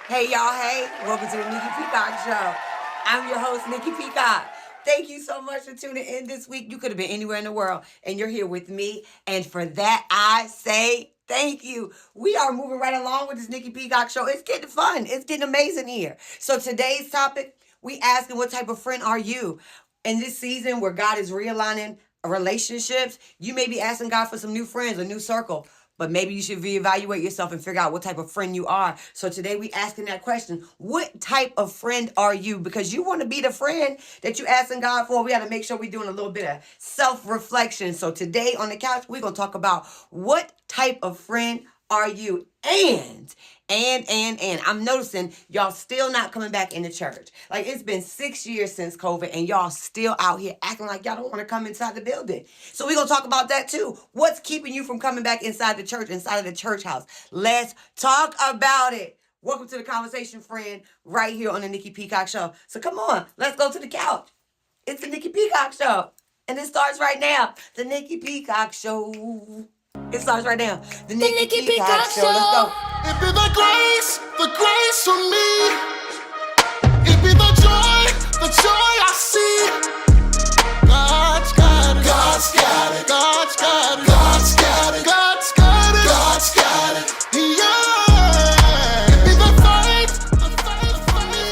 Hey y'all, hey, welcome to the Nicki Peacock Show. I'm your host, Nicki Peacock. Thank you so much for tuning in this week. You could have been anywhere in the world, and you're here with me. And for that, I say thank you. We are moving right along with this Nicki Peacock Show. It's getting fun. It's getting amazing here. So today's topic, we asking what type of friend are you? In this season where God is realigning relationships, you may be asking God for some new friends, a new circle. But maybe you should reevaluate yourself and figure out what type of friend you are. So today we asking that question. What type of friend are you? Because you want to be the friend that you asking God for. We got to make sure we're doing a little bit of self-reflection. So today on the couch, we're going to talk about what type of friend are you? And I'm noticing y'all still not coming back into church. Like it's been 6 years since COVID and y'all still out here acting like y'all don't want to come inside the building. So we're going to talk about that too. What's keeping you from coming back inside the church, inside of the church house? Let's talk about it. Welcome to the conversation, friend, right here on the Nicki Peacock Show. So come on, let's go to the couch. It's the Nicki Peacock Show. And it starts right now. The Nicki Peacock Show. It starts right now. The Nicki Peacock Show. Let's go. It be the grace on me. It be the joy I see. God's got it, God's got it, God's got it, God's got it, God's got it, God's got it. Yeah. It be the faith for me.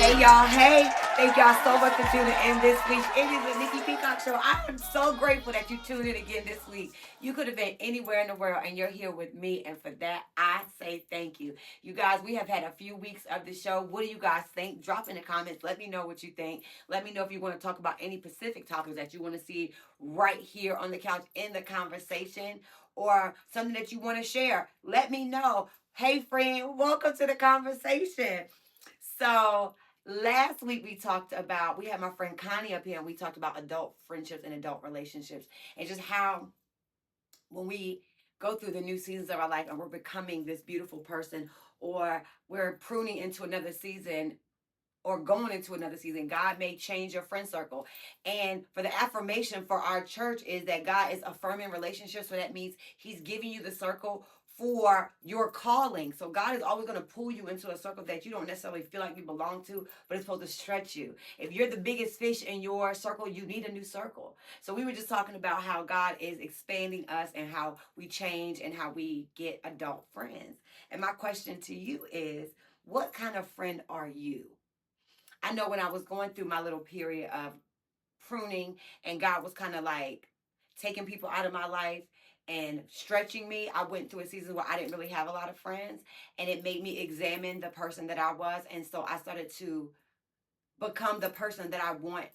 Hey y'all, hey. Thank y'all so much for tuning in this week. It is the Nicki Peacock Show. I am so grateful that you tuned in again this week. You could have been anywhere in the world and you're here with me. And for that, I say thank you. You guys, we have had a few weeks of the show. What do you guys think? Drop in the comments. Let me know what you think. Let me know if you want to talk about any specific topics that you want to see right here on the couch in the conversation or something that you want to share. Let me know. Hey, friend, welcome to the conversation. So, last week we had my friend Connie up here and we talked about adult friendships and adult relationships and just how when we go through the new seasons of our life and we're becoming this beautiful person or we're pruning into another season or going into another season, God may change your friend circle. And for the affirmation for our church is that God is affirming relationships. So that means He's giving you the circle for your calling. So God is always going to pull you into a circle that you don't necessarily feel like you belong to, but it's supposed to stretch you. If you're the biggest fish in your circle, you need a new circle. So we were just talking about how God is expanding us and how we change and how we get adult friends. And my question to you is, what kind of friend are you? I know when I was going through my little period of pruning and God was kind of like taking people out of my life and stretching me, I went through a season where I didn't really have a lot of friends and it made me examine the person that I was. And so I started to become the person that I want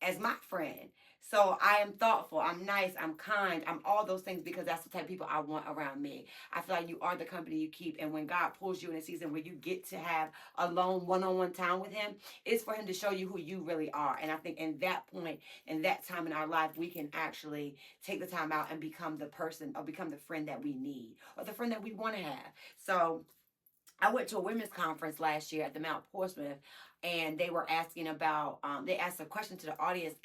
as my friend. So I am thoughtful, I'm nice, I'm kind, I'm all those things because that's the type of people I want around me. I feel like you are the company you keep. And when God pulls you in a season where you get to have alone one-on-one time with Him, it's for Him to show you who you really are. And I think in that point, in that time in our life, we can actually take the time out and become the person or become the friend that we need or the friend that we want to have. So I went to a women's conference last year at the Mount Portsmouth, and they were asking about, they asked a question to the audience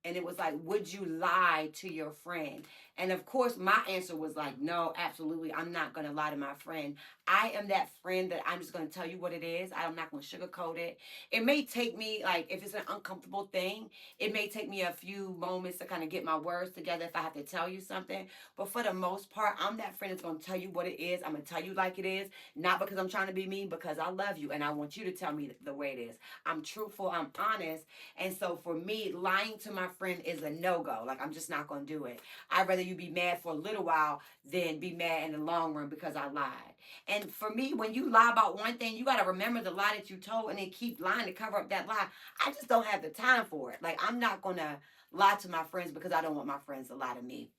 and it was like, would you lie to your friend? And of course, my answer was like, no, absolutely. I'm not going to lie to my friend. I am that friend that I'm just going to tell you what it is. I'm not going to sugarcoat it. It may take me, like, if it's an uncomfortable thing, it may take me a few moments to kind of get my words together if I have to tell you something. But for the most part, I'm that friend that's going to tell you what it is. I'm going to tell you like it is, not because I'm trying to be mean, because I love you and I want you to tell me the way it is. I'm truthful, I'm honest. And so for me, lying to my friend is a no-go. Like, I'm just not going to do it. I'd rather you be mad for a little while than be mad in the long run because I lied. And for me, when you lie about one thing, you got to remember the lie that you told and then keep lying to cover up that lie. I just don't have the time for it. Like, I'm not going to lie to my friends because I don't want my friends to lie to me.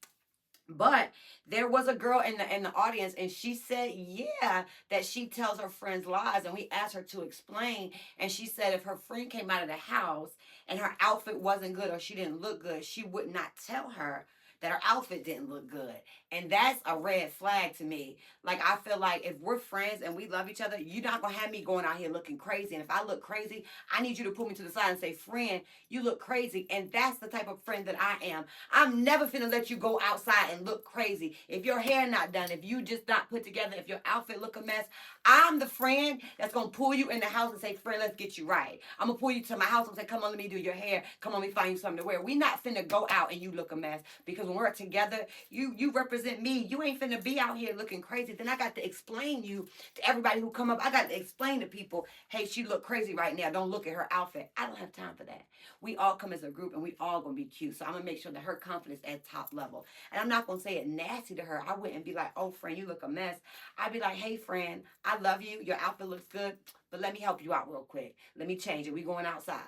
But there was a girl in the audience, and she said, yeah, that she tells her friends lies. And we asked her to explain. And she said if her friend came out of the house and her outfit wasn't good or she didn't look good, she would not tell her that her outfit didn't look good. And that's a red flag to me. Like, I feel like if we're friends and we love each other, you're not going to have me going out here looking crazy. And if I look crazy, I need you to pull me to the side and say, friend, you look crazy. And that's the type of friend that I am. I'm never finna let you go outside and look crazy. If your hair not done, if you just not put together, if your outfit look a mess, I'm the friend that's going to pull you in the house and say, friend, let's get you right. I'm going to pull you to my house and say, come on, let me do your hair. Come on, let me find you something to wear. We not finna go out and you look a mess, because when we're together, you represent me. You ain't finna be out here looking crazy. Then I got to explain you to everybody who come up. I got to explain to people, hey, she look crazy right now. Don't look at her outfit. I don't have time for that. We all come as a group and we all gonna be cute. So I'm gonna make sure that her confidence at top level. And I'm not gonna say it nasty to her. I wouldn't be like, oh, friend, you look a mess. I'd be like, hey, friend, I love you. Your outfit looks good, but let me help you out real quick. Let me change it. We going outside.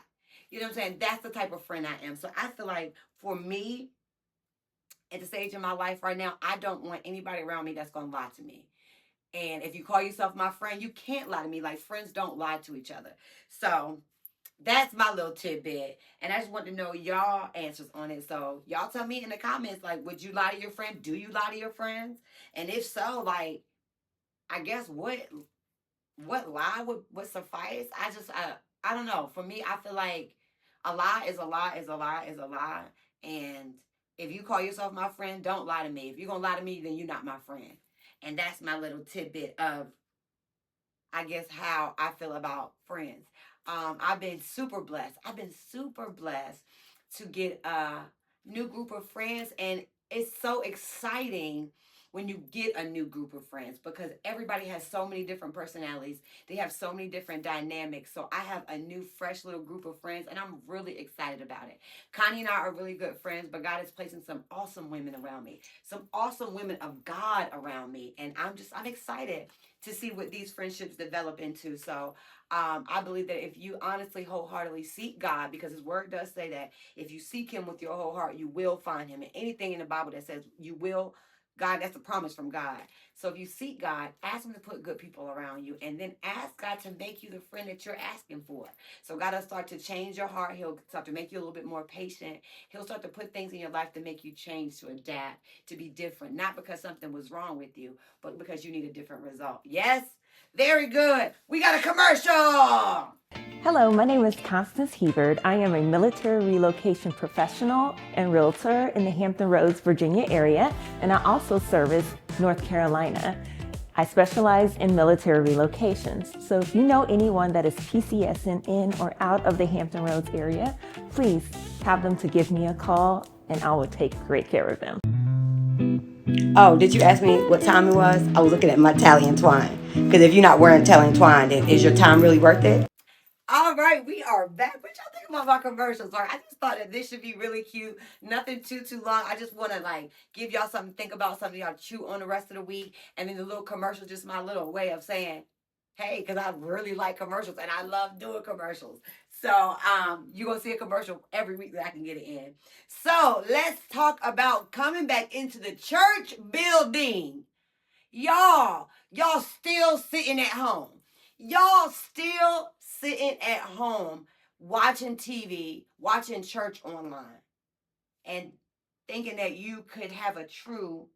You know what I'm saying? That's the type of friend I am. So I feel like for me, at the stage in my life right now, I don't want anybody around me that's going to lie to me. And if you call yourself my friend, you can't lie to me. Like, friends don't lie to each other. So that's my little tidbit. And I just want to know y'all answers on it. So y'all tell me in the comments, like, would you lie to your friend? Do you lie to your friends? And if so, like, I guess what lie would suffice? I don't know. For me, I feel like a lie is a lie is a lie is a lie. And if you call yourself my friend, don't lie to me. If you're gonna lie to me, then you're not my friend. And that's my little tidbit of, I guess, how I feel about friends. I've been super blessed. I've been super blessed to get a new group of friends, and it's so exciting when you get a new group of friends, because everybody has so many different personalities. They have so many different dynamics. So I have a new, fresh little group of friends, and I'm really excited about it. Connie and I are really good friends, but God is placing some awesome women around me, some awesome women of God around me, and I'm excited to see what these friendships develop into. So I believe that if you honestly, wholeheartedly seek God, because His Word does say that if you seek Him with your whole heart, you will find Him. And anything in the Bible that says you will, God, that's a promise from God. So if you seek God, ask Him to put good people around you, and then ask God to make you the friend that you're asking for. So God will start to change your heart. He'll start to make you a little bit more patient. He'll start to put things in your life to make you change, to adapt, to be different. Not because something was wrong with you, but because you need a different result. Yes? Very good. We got a commercial. Hello, my name is Constance Hebert. I am a military relocation professional and realtor in the Hampton Roads, Virginia area, and I also service North Carolina. I specialize in military relocations. So if you know anyone that is PCSing in or out of the Hampton Roads area, please have them to give me a call and I will take great care of them. Oh, did you ask me what time it was? I was looking at my tally and twine. Because if you're not wearing tally and twine, then is your time really worth it? All right, we are back. What y'all think about my commercials? I just thought that this should be really cute. Nothing too long. I just want to like give y'all something to think about, something y'all chew on the rest of the week. And then the little commercial, just my little way of saying, hey, because I really like commercials and I love doing commercials. So you're going to see a commercial every week that I can get it in. So let's talk about coming back into the church building. Y'all still sitting at home. Y'all still sitting at home watching TV, watching church online, and thinking that you could have a true,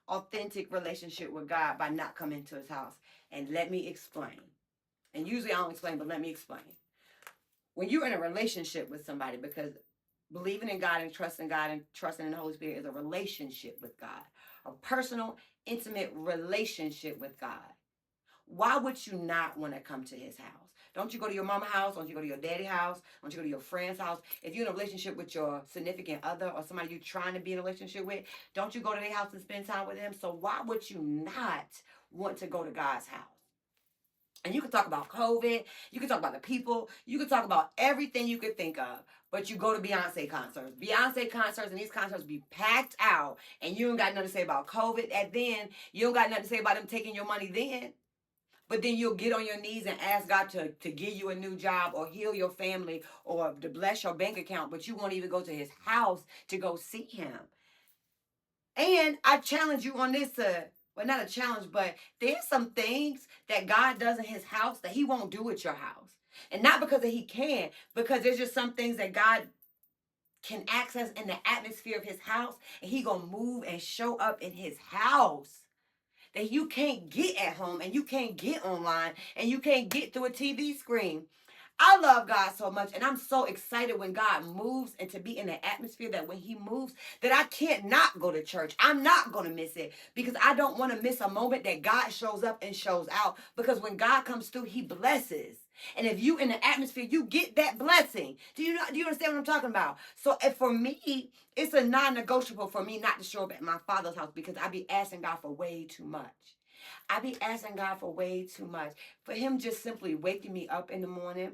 authentic relationship with God by not coming to His house. And let me explain. And usually I don't explain, but let me explain. When you're in a relationship with somebody, because believing in God and trusting in the Holy Spirit is a relationship with God, a personal, intimate relationship with God. Why would you not want to come to His house? Don't you go to your mama's house? Don't you go to your daddy's house? Don't you go to your friend's house? If you're in a relationship with your significant other or somebody you're trying to be in a relationship with, don't you go to their house and spend time with them? So why would you not want to go to God's house? And you can talk about COVID, you can talk about the people, you can talk about everything you could think of, but you go to Beyonce concerts. Beyonce concerts, and these concerts be packed out, and you don't got nothing to say about COVID. And then you don't got nothing to say about them taking your money then. But then you'll get on your knees and ask God to give you a new job or heal your family or to bless your bank account, but you won't even go to His house to go see Him. And I challenge you on this well, not a challenge, but there's some things that God does in His house that He won't do at your house. And not because that He can, because there's just some things that God can access in the atmosphere of his house, and he gonna move and show up in his house that you can't get at home, and you can't get online, and you can't get through a TV screen. I love God so much, and I'm so excited when God moves, and to be in the atmosphere that when he moves, that I can't not go to church. I'm not going to miss it, because I don't want to miss a moment that God shows up and shows out, because when God comes through, he blesses. And if you in the atmosphere, you get that blessing. Do you understand what I'm talking about? So if for me, it's a non-negotiable for me not to show up at my father's house, because I be asking God for way too much. I be asking God for way too much. For him just simply waking me up in the morning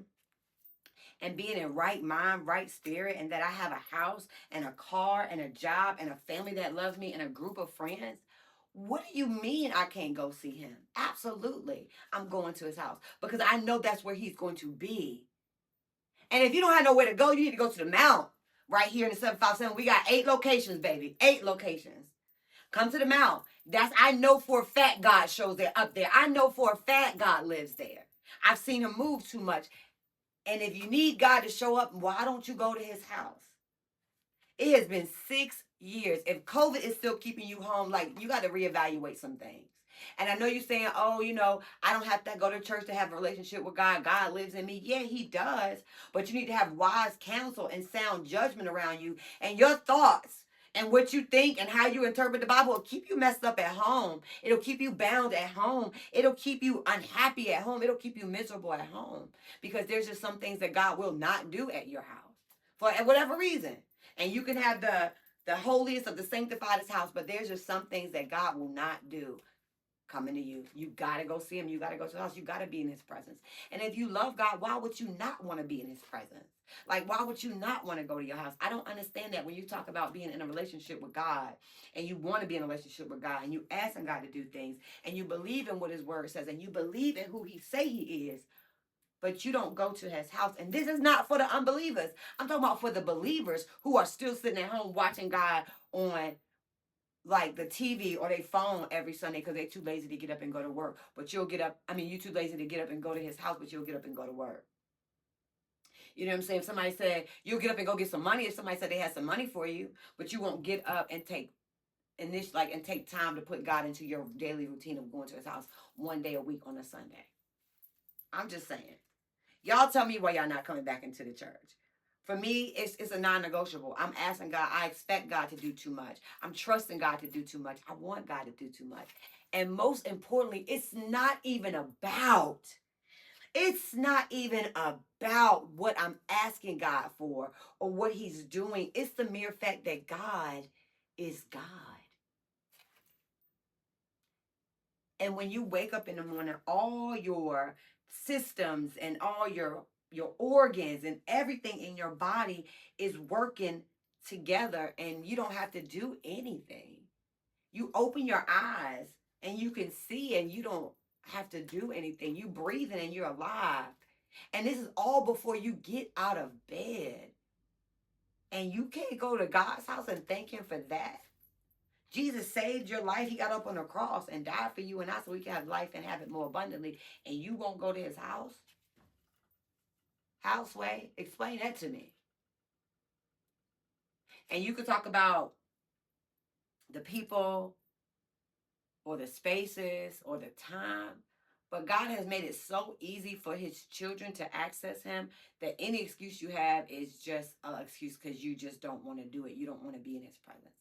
and being in right mind, right spirit, and that I have a house and a car and a job and a family that loves me and a group of friends. What do you mean I can't go see him? Absolutely. I'm going to his house, because I know that's where he's going to be. And if you don't have nowhere to go, you need to go to the Mount right here in the 757. We got 8 locations, baby. 8 locations. Come to the Mount. I know for a fact God shows there up there. I know for a fact God lives there. I've seen him move too much. And if you need God to show up, why don't you go to his house? It has been 6 years. If COVID is still keeping you home, like, you got to reevaluate some things. And I know you're saying, oh, I don't have to go to church to have a relationship with God. God lives in me. Yeah, he does. But you need to have wise counsel and sound judgment around you. And your thoughts and what you think and how you interpret the Bible will keep you messed up at home. It'll keep you bound at home. It'll keep you unhappy at home. It'll keep you miserable at home. Because there's just some things that God will not do at your house for whatever reason. And you can have the holiest of the sanctified house, but there's just some things that God will not do coming to you. You got to go see him. You got to go to the house. You got to be in his presence. And if you love God, why would you not want to be in his presence? Like, why would you not want to go to your house? I don't understand that when you talk about being in a relationship with God, and you want to be in a relationship with God, and you asking God to do things, and you believe in what his word says, and you believe in who he say he is, but you don't go to his house. And this is not for the unbelievers. I'm talking about for the believers who are still sitting at home watching God on like the TV or their phone every Sunday because they're too lazy to get up and go to work. But you're too lazy to get up and go to his house, but you'll get up and go to work. You know what I'm saying? If somebody said you'll get up and go get some money, if somebody said they had some money for you, but you won't get up and take time to put God into your daily routine of going to his house one day a week on a Sunday. I'm just saying. Y'all tell me why y'all not coming back into the church. For me, it's a non-negotiable. I'm asking God. I expect God to do too much. I'm trusting God to do too much. I want God to do too much. And most importantly, it's not even about what I'm asking God for or what he's doing. It's the mere fact that God is God. And when you wake up in the morning, all your systems and all your organs and everything in your body is working together, and you don't have to do anything. You open your eyes and you can see, and you don't have to do anything. You breathing and you're alive. And this is all before you get out of bed. And you can't go to God's house and thank him for that. Jesus saved your life. He got up on the cross and died for you and I, so we can have life and have it more abundantly. And you won't go to his house? Houseway? Explain that to me. And you could talk about the people or the spaces or the time, but God has made it so easy for his children to access him that any excuse you have is just an excuse because you just don't want to do it. You don't want to be in his presence.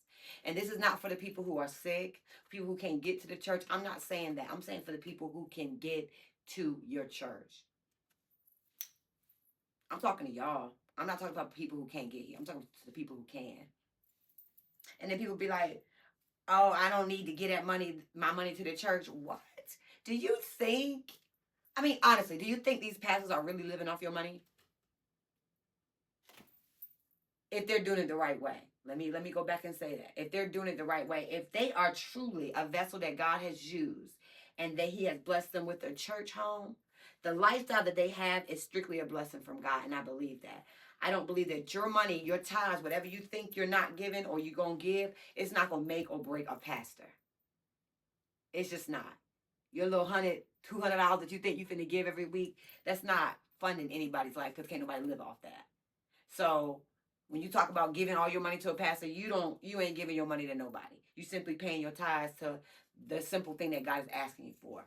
And this is not for the people who are sick, people who can't get to the church. I'm not saying that. I'm saying for the people who can get to your church. I'm talking to y'all. I'm not talking about people who can't get here. I'm talking to the people who can. And then people be like, oh, I don't need to get my money to the church. What? Do you think, honestly, do you think these pastors are really living off your money? If they're doing it the right way. Let me go back and say that. If they're doing it the right way, if they are truly a vessel that God has used and that he has blessed them with a church home, the lifestyle that they have is strictly a blessing from God, and I believe that. I don't believe that your money, your tithes, whatever you think you're not giving or you're going to give, it's not going to make or break a pastor. It's just not. Your little $100, $200 that you think you're finna give every week, that's not funding anybody's life because can't nobody live off that. So When you talk about giving all your money to a pastor, you ain't giving your money to nobody. You simply paying your tithes to the simple thing that God is asking you for.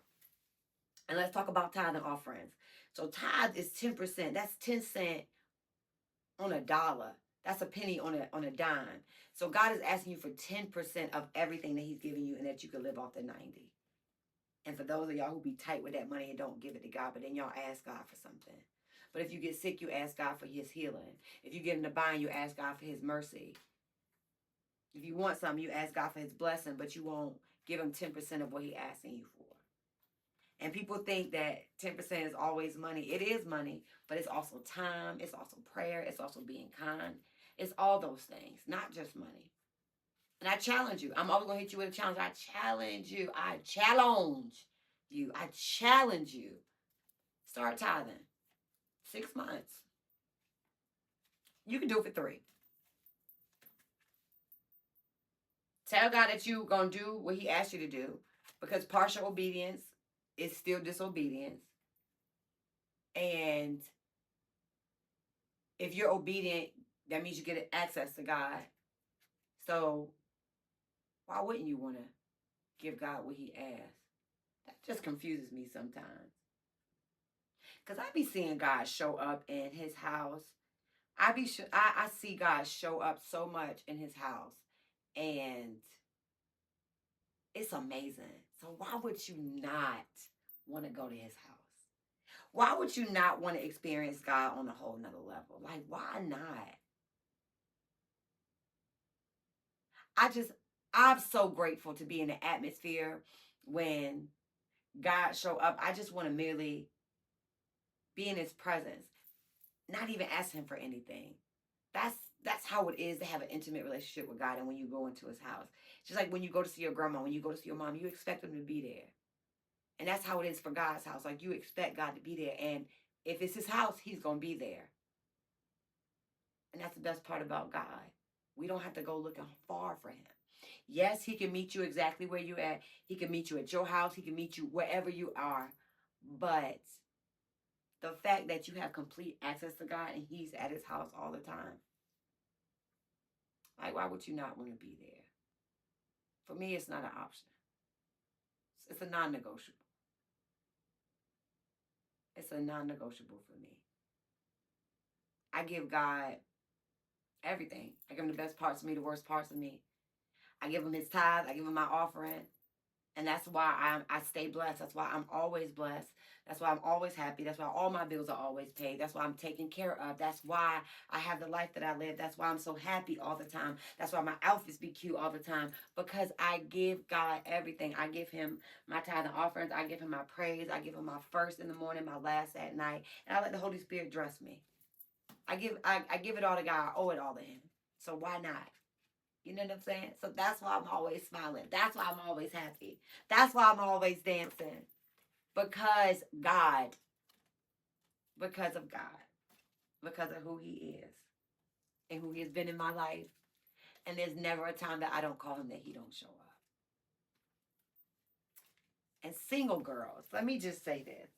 And let's talk about tithe and offerings. So tithe is 10%. That's 10 cents on a dollar. That's a penny on a dime. So God is asking you for 10% of everything that he's giving you, and that you can live off the 90. And for those of y'all who be tight with that money and don't give it to God, but then y'all ask God for something. But if you get sick, you ask God for his healing. If you get in a bind, you ask God for his mercy. If you want something, you ask God for his blessing, but you won't give him 10% of what he's asking you for. And people think that 10% is always money. It is money, but it's also time. It's also prayer. It's also being kind. It's all those things, not just money. And I challenge you. I'm always going to hit you with a challenge. I challenge you. I challenge you. I challenge you. Start tithing. 6 months. You can do it for 3. Tell God that you're going to do what he asked you to do, because partial obedience is still disobedience. And if you're obedient, that means you get access to God. So why wouldn't you want to give God what he asked? That just confuses me sometimes. Because I be seeing God show up in his house. I see God show up so much in his house. And it's amazing. So why would you not want to go to his house? Why would you not want to experience God on a whole nother level? Like, why not? I'm so grateful to be in the atmosphere when God show up. I just want to merely be in his presence, not even ask him for anything. That's how it is to have an intimate relationship with God. And when you go into his house, just like when you go to see your grandma, when you go to see your mom, you expect him to be there. And that's how it is for God's house. Like, you expect God to be there. And if it's his house, he's going to be there. And that's the best part about God. We don't have to go looking far for him. Yes, he can meet you exactly where you're at. He can meet you at your house. He can meet you wherever you are. But the fact that you have complete access to God and he's at his house all the time, like, why would you not want to be there? For me, it's not an option. It's a non-negotiable. It's a non-negotiable for me. I give God everything. I give him the best parts of me, the worst parts of me. I give him his tithe. I give him my offering. And that's why I stay blessed. That's why I'm always blessed. That's why I'm always happy. That's why all my bills are always paid. That's why I'm taken care of. That's why I have the life that I live. That's why I'm so happy all the time. That's why my outfits be cute all the time. Because I give God everything. I give him my tithe and offerings. I give him my praise. I give him my first in the morning, my last at night. And I let the Holy Spirit dress me. I give it all to God. I owe it all to him. So why not? You know what I'm saying? So that's why I'm always smiling. That's why I'm always happy. That's why I'm always dancing. Because God. Because of God. Because of who he is. And who he has been in my life. And there's never a time that I don't call him that he don't show up. And single girls, let me just say this.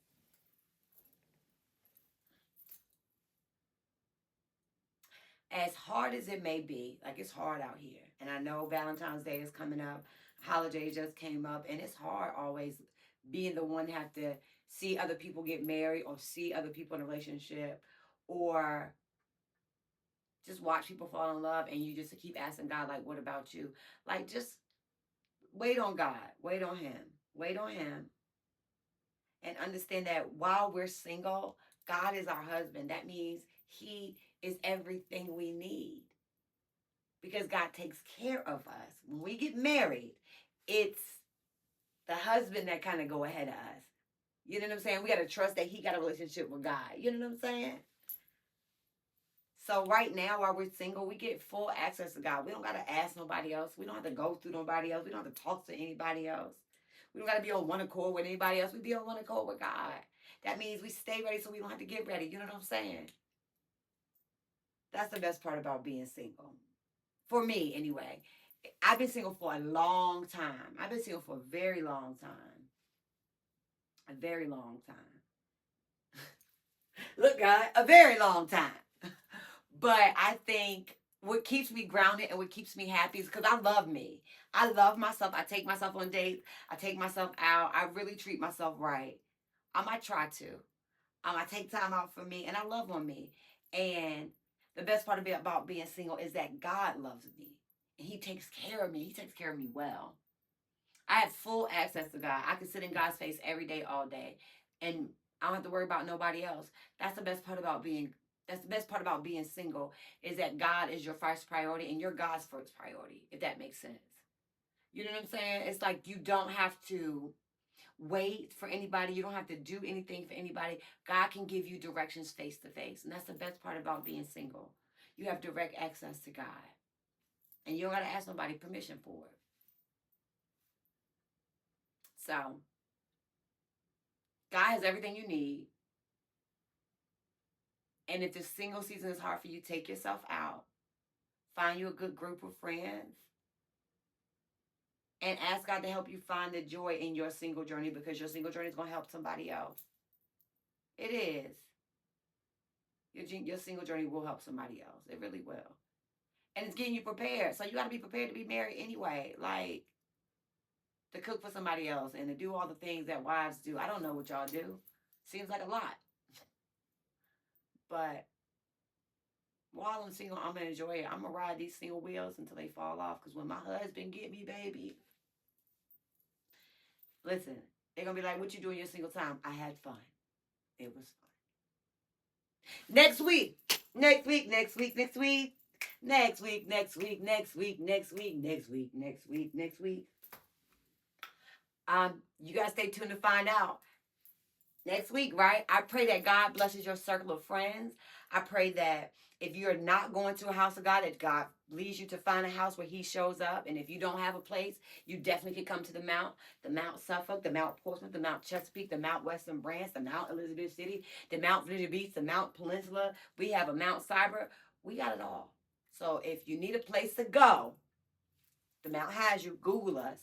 As hard as it may be, like, it's hard out here. And I know Valentine's Day is coming up. Holidays just came up. And it's hard always being the one to have to see other people get married or see other people in a relationship or just watch people fall in love and you just keep asking God, like, what about you? Like, just wait on God. Wait on him. Wait on him. And understand that while we're single, God is our husband. That means he is everything we need. Because God takes care of us. When we get married, it's the husband that kind of go ahead of us. You know what I'm saying? We got to trust that he got a relationship with God. You know what I'm saying? So right now, while we're single, we get full access to God. We don't got to ask nobody else. We don't have to go through nobody else. We don't have to talk to anybody else. We don't got to be on one accord with anybody else. We be on one accord with God. That means we stay ready so we don't have to get ready. You know what I'm saying? That's the best part about being single. For me, anyway. I've been single for a long time. I've been single for a very long time. A very long time. Look, God, a very long time. But I think what keeps me grounded and what keeps me happy is because I love me. I love myself. I take myself on dates. I take myself out. I really treat myself right. I might try to. I take time out for me, and I love on me. And the best part about being single is that God loves me, and He takes care of me. He takes care of me well. I have full access to God. I can sit in God's face every day, all day, and I don't have to worry about nobody else. That's the best part about being. That's the best part about being single is that God is your first priority and you're God's first priority. If that makes sense, you know what I'm saying? It's like you don't have to wait for anybody. You don't have to do anything for anybody. God can give you directions face to face, and that's the best part about being single. You have direct access to God, and you don't got to ask nobody permission for it. So, God has everything you need. And if the single season is hard for you, take yourself out. Find you a good group of friends. And ask God to help you find the joy in your single journey because your single journey is going to help somebody else. It is. Your single journey will help somebody else. It really will. And it's getting you prepared. So you got to be prepared to be married anyway. Like, to cook for somebody else and to do all the things that wives do. I don't know what y'all do. Seems like a lot. But while I'm single, I'm going to enjoy it. I'm going to ride these single wheels until they fall off. Because when my husband get me, baby, listen, they're going to be like, what you do in your single time? I had fun. It was fun. Next week. Next week. Next week. Next week. Next week. Next week. Next week. Next week. Next week. Next week. Next week. You guys stay tuned to find out. Next week, right? I pray that God blesses your circle of friends. I pray that if you're not going to a house of God, that God leads you to find a house where He shows up. And if you don't have a place, you definitely can come to the Mount Suffolk, the Mount Portsmouth, the Mount Chesapeake, the Mount Western Branch, the Mount Elizabeth City, the Mount Virginia Beach, the Mount Peninsula. We have a Mount Cyber. We got it all. So if you need a place to go, the Mount has you. Google us.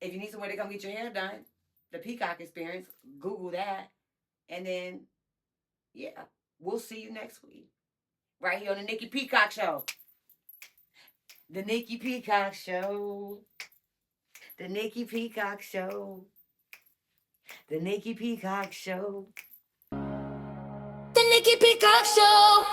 If you need somewhere to come get your hair done, the Peacock Experience, Google that. And then, yeah, we'll see you next week. Right here on the Nicki Peacock Show. The Nicki Peacock Show. The Nicki Peacock Show. The Nicki Peacock Show. The Nicki Peacock Show.